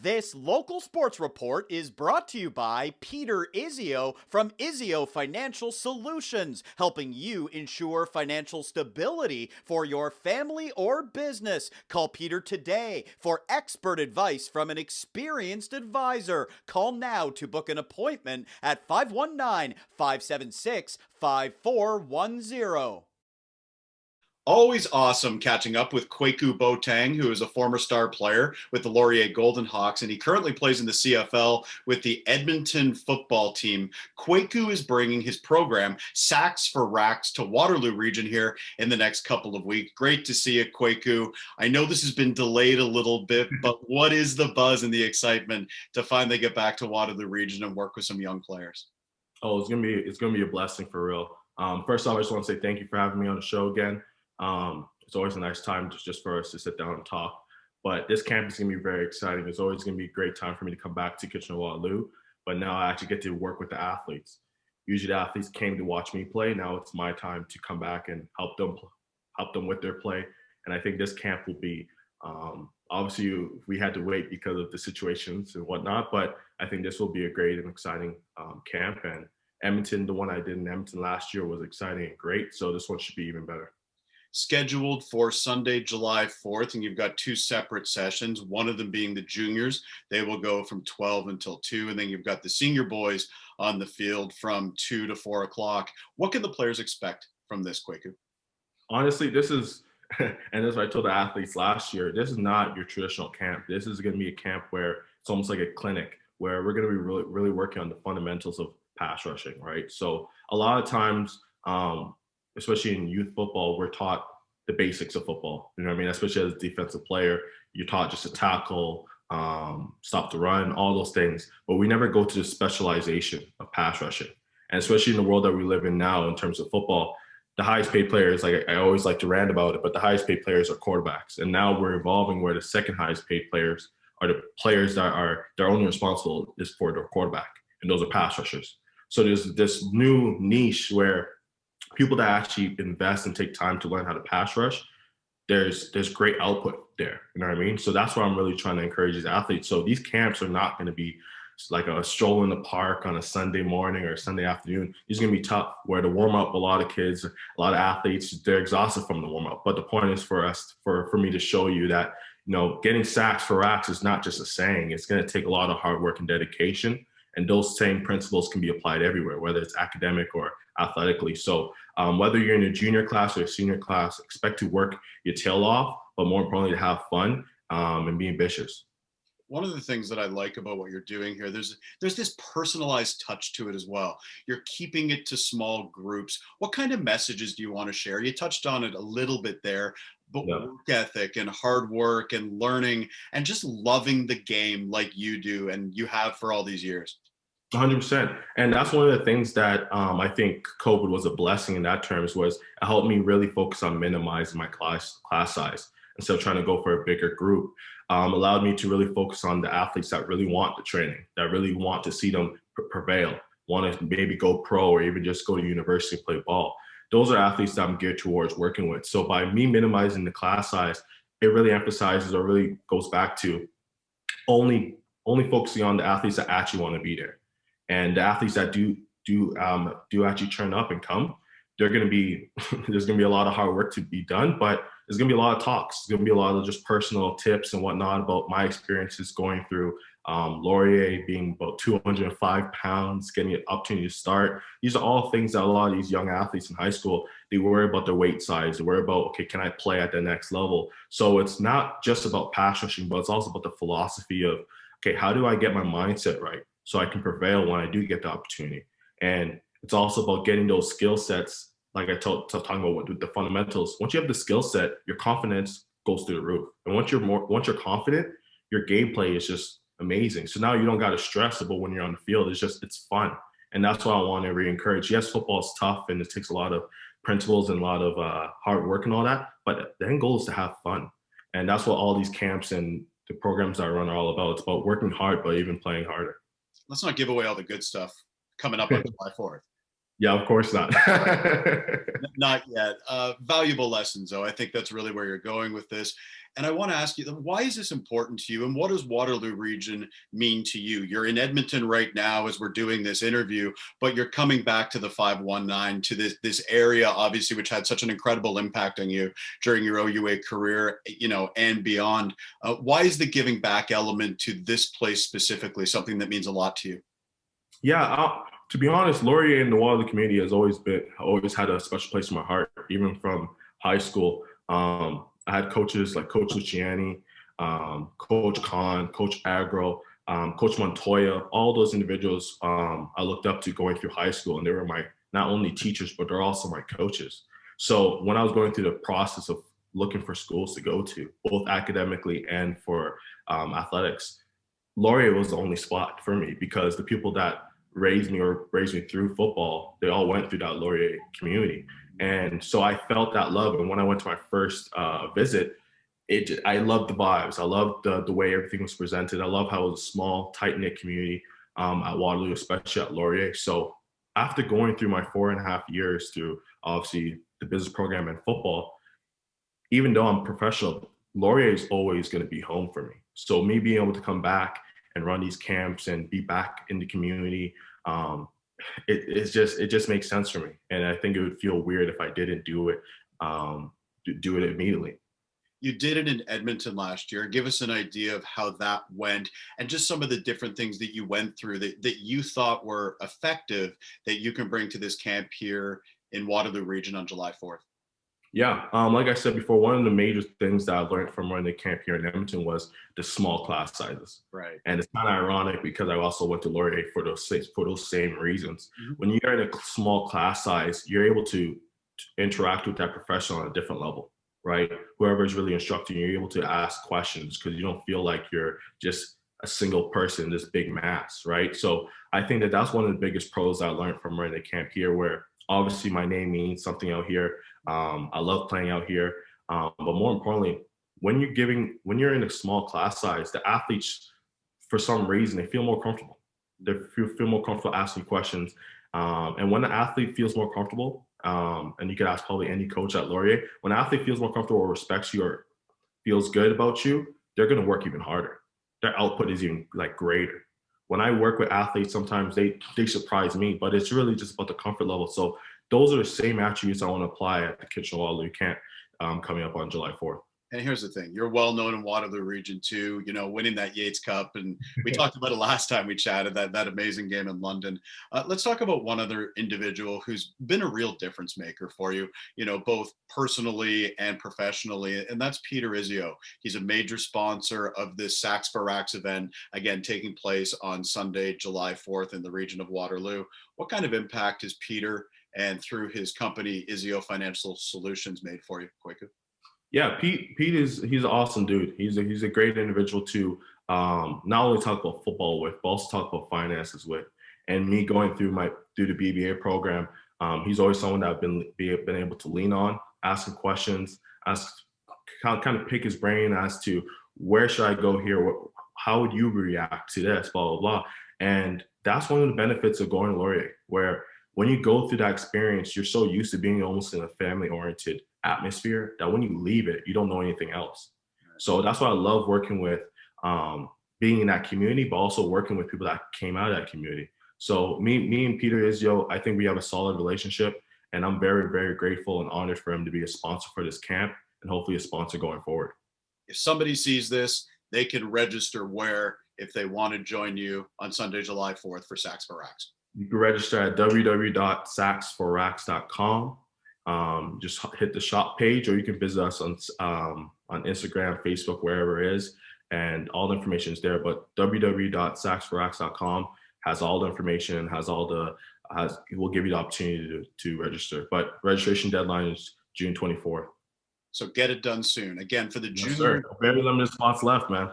This local sports report is brought to you by Peterizzio from Izzio Financial Solutions, helping you ensure financial stability for your family or business. Call Peter today for expert advice from an experienced advisor. Call now to book an appointment at 519-576-5410. Always awesome catching up with Kwaku Boateng, who is a former star player with the Laurier Golden Hawks, and he currently plays in the CFL with the Edmonton football team. Kwaku is bringing his program, Sacks for Racks, to Waterloo Region here in the next couple of weeks. Great to see you, Kwaku. I know this has been delayed a little bit, but what is the buzz and the excitement to finally get back to Waterloo Region and work with some young players? Oh, it's gonna be a blessing for real. First off, I just want to say thank you for having me on the show again. It's always a nice time just for us to sit down and talk. But this camp is going to be very exciting. It's always going to be a great time for me to come back to Kitchener-Waterloo. But now I actually get to work with the athletes. Usually the athletes came to watch me play. Now it's my time to come back and help them with their play. And I think this camp will be, obviously we had to wait because of the situations and whatnot, but I think this will be a great and exciting camp. And Edmonton, the one I did in Edmonton last year, was exciting and great. So this one should be even better. Scheduled for Sunday, July 4th, and you've got two separate sessions, one of them being the juniors. They will go from 12 until 2, and then you've got the senior boys on the field from 2 to 4 o'clock. What can the players expect from this, Kwaku? Honestly, this is, and that's what I told the athletes last year, this is not your traditional camp. This is going to be a camp where it's almost like a clinic where we're going to be really working on the fundamentals of pass rushing, right? So a lot of times, especially in youth football, we're taught the basics of football. You know what I mean? Especially as a defensive player, you're taught just to tackle, stop the run, all those things. But we never go to the specialization of pass rushing. And especially in the world that we live in now in terms of football, the highest paid players, like I always like to rant about it, but the highest paid players are quarterbacks. And now we're evolving where the second highest paid players are the players that are their only responsible is for their quarterback. And those are pass rushers. So there's this new niche where people that actually invest and take time to learn how to pass rush, there's great output there. You know what I mean? So that's what I'm really trying to encourage these athletes. So these camps are not going to be like a stroll in the park on a Sunday morning or Sunday afternoon. These are going to be tough, where to warm up, a lot of kids, a lot of athletes, they're exhausted from the warm up. But the point is for me to show you that, you know, getting sacks for racks is not just a saying. It's going to take a lot of hard work and dedication. And those same principles can be applied everywhere, whether it's academic or athletically. So whether you're in a junior class or a senior class, expect to work your tail off, but more importantly, to have fun and be ambitious. One of the things that I like about what you're doing here, there's this personalized touch to it as well. You're keeping it to small groups. What kind of messages do you want to share? You touched on it a little bit there, but Yeah. work ethic and hard work and learning and just loving the game like you do and you have for all these years. 100%. And that's one of the things that I think COVID was a blessing in that terms, was it helped me really focus on minimizing my class size instead of trying to go for a bigger group. Allowed me to really focus on the athletes that really want the training, that really want to see them prevail, want to maybe go pro or even just go to university and play ball. Those are athletes that I'm geared towards working with. So by me minimizing the class size, it really emphasizes or really goes back to only focusing on the athletes that actually want to be there. And the athletes that do actually turn up and come, they're going to be there's going to be a lot of hard work to be done, but there's going to be a lot of talks. There's going to be a lot of just personal tips and whatnot about my experiences going through Laurier, being about 205 pounds, getting an opportunity to start. These are all things that a lot of these young athletes in high school, they worry about their weight size. They worry about, okay, can I play at the next level? So it's not just about pass rushing, but it's also about the philosophy of, okay, how do I get my mindset right so I can prevail when I do get the opportunity? And it's also about getting those skill sets, like I talking about with the fundamentals. Once you have the skill set, your confidence goes through the roof. And once you're confident, your gameplay is just amazing. So now you don't got to stress about when you're on the field. It's fun. And that's what I want to re-encourage. Yes, football is tough and it takes a lot of principles and a lot of hard work and all that, but the end goal is to have fun. And that's what all these camps and the programs that I run are all about. It's about working hard, but even playing harder. Let's not give away all the good stuff coming up on July 4th. Yeah, of course not. Not yet. Valuable lessons, though. I think that's really where you're going with this. And I want to ask you, why is this important to you? And what does Waterloo Region mean to you? You're in Edmonton right now as we're doing this interview, but you're coming back to the 519, to this area, obviously, which had such an incredible impact on you during your OUA career, and beyond. Why is the giving back element to this place specifically something that means a lot to you? Yeah, to be honest, Laurier and the Waterloo community has always had a special place in my heart, even from high school. I had coaches like Coach Luciani, Coach Khan, Coach Agro, Coach Montoya, all those individuals I looked up to going through high school, and they were my not only teachers, but they're also my coaches. So when I was going through the process of looking for schools to go to, both academically and for athletics, Laurier was the only spot for me because the people that raised me through football, they all went through that Laurier community. And so I felt that love. And when I went to my first visit, I loved the vibes. I loved the way everything was presented. I love how it was a small, tight-knit community at Waterloo, especially at Laurier. So after going through my 4.5 years through obviously the business program and football, even though I'm professional, Laurier is always going to be home for me. So me being able to come back and run these camps and be back in the community, it just makes sense for me. And I think it would feel weird if I didn't do it immediately. You did it in Edmonton last year. Give us an idea of how that went and just some of the different things that you went through that you thought were effective that you can bring to this camp here in Waterloo Region on July 4th. Yeah, like I said before, one of the major things that I learned from running the camp here in Edmonton was the small class sizes. Right. And it's kind of ironic because I also went to Laurier for those same reasons. Mm-hmm. When you're in a small class size, you're able to interact with that professional on a different level, right? Whoever is really instructing you, you're able to ask questions because you don't feel like you're just a single person, this big mass, right? So I think that that's one of the biggest pros I learned from running the camp here, where obviously my name means something out here. I love playing out here. But more importantly, when you're in a small class size, the athletes, for some reason, they feel more comfortable. They feel more comfortable asking questions. And when the athlete feels more comfortable, and you could ask probably any coach at Laurier, when an athlete feels more comfortable or respects you or feels good about you, they're going to work even harder. Their output is even greater. When I work with athletes, sometimes they surprise me, but it's really just about the comfort level. So those are the same attributes I want to apply at the Kitchener-Waterloo camp coming up on July 4th. And here's the thing, you're well known in Waterloo Region too, winning that Yates Cup. And we talked about it last time we chatted, that amazing game in London. Let's talk about one other individual who's been a real difference maker for you, both personally and professionally. And that's Peterizzio. He's a major sponsor of this Sacks for Racks event, again, taking place on Sunday, July 4th in the region of Waterloo. What kind of impact has Peter and through his company, Izzio Financial Solutions, made for you, Kwaku? Yeah, Pete he's an awesome dude. He's a great individual to not only talk about football with, but also talk about finances with. And me going through the BBA program, he's always someone that I've been able to lean on, ask him questions, kind of pick his brain as to where should I go here, how would you react to this, blah blah blah. And that's one of the benefits of going to Laurier, where when you go through that experience, you're so used to being almost in a family-oriented atmosphere that when you leave it, you don't know anything else. So that's why I love working with, being in that community, but also working with people that came out of that community. So me and Peterizzio, I think we have a solid relationship, and I'm very, very grateful and honored for him to be a sponsor for this camp and hopefully a sponsor going forward. If somebody sees this, they can register where if they want to join you on Sunday, July 4th for Sacks for Racks. You can register at www.sacksforracks.com. Just hit the shop page, or you can visit us on Instagram, Facebook, wherever it is, and all the information is there. But www.sacksforracks.com has all the information, it will give you the opportunity to register. But registration deadline is June 24th. So get it done soon. Again, for the junior. Very limited spots left, man.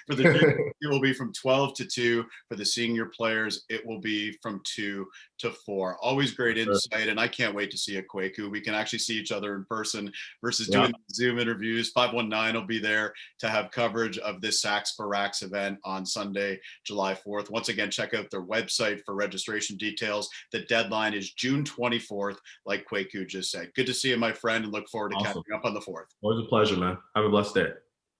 For the junior, it will be from 12 to 2. For the senior players, it will be from 2 to 4. Always great insight, and I can't wait to see you, Kwaku. We can actually see each other in person versus doing Zoom interviews. 519 will be there to have coverage of this Sacks for Racks event on Sunday, July 4th. Once again, check out their website for registration details. The deadline is June 24th, like Kwaku just said. Good to see you, my friend, and look forward to catching up on the 4th. Always a pleasure, man. Have a blessed day.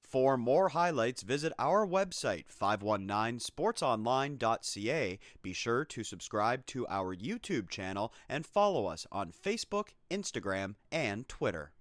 For more highlights, visit our website, 519sportsonline.ca. Be sure to subscribe to our YouTube channel and follow us on Facebook, Instagram, and Twitter.